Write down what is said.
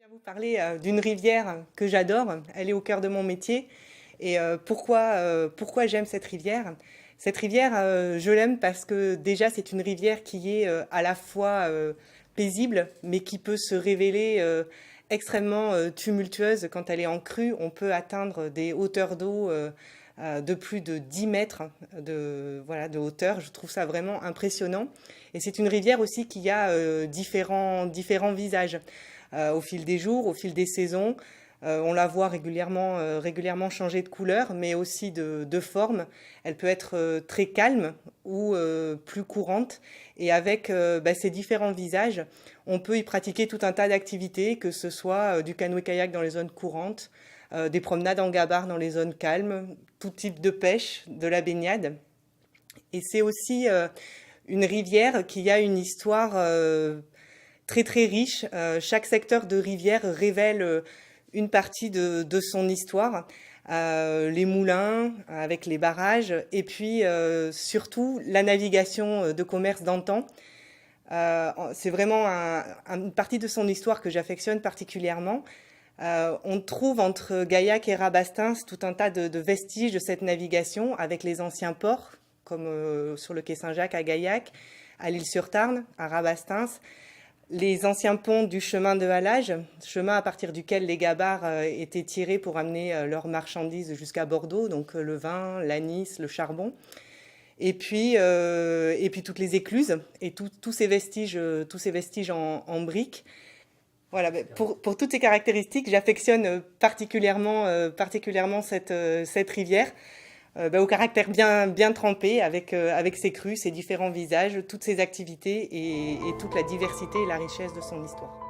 vais vous parler d'une rivière que j'adore. Elle est au cœur de mon métier. Et pourquoi j'aime cette rivière? Cette rivière, je l'aime parce que déjà, c'est une rivière qui est à la fois paisible, mais qui peut se révéler extrêmement tumultueuse quand elle est en crue. On peut atteindre des hauteurs d'eau de plus de 10 mètres voilà, de hauteur. Je trouve ça vraiment impressionnant. Et c'est une rivière aussi qui a différents visages au fil des jours, au fil des saisons. On la voit régulièrement changer de couleur, mais aussi de forme. Elle peut être très calme ou plus courante. Et avec ces différents visages, on peut y pratiquer tout un tas d'activités, que ce soit du canoë-kayak dans les zones courantes, des promenades en gabar dans les zones calmes, tout type de pêche, de la baignade. Et c'est aussi une rivière qui a une histoire très très riche. Chaque secteur de rivière révèle une partie de son histoire. Les moulins avec les barrages et puis surtout la navigation de commerce d'antan. C'est vraiment une partie de son histoire que j'affectionne particulièrement. On trouve entre Gaillac et Rabastens tout un tas de vestiges de cette navigation avec les anciens ports, comme sur le quai Saint-Jacques à Gaillac, à l'Île-sur-Tarn, à Rabastens, les anciens ponts du chemin de halage, chemin à partir duquel les gabars étaient tirés pour amener leurs marchandises jusqu'à Bordeaux, donc le vin, l'anis, le charbon. Et puis toutes les écluses et tous ces vestiges en briques. Voilà, pour toutes ces caractéristiques, j'affectionne particulièrement cette rivière, au caractère bien trempé, avec ses crues, ses différents visages, toutes ses activités et toute la diversité et la richesse de son histoire.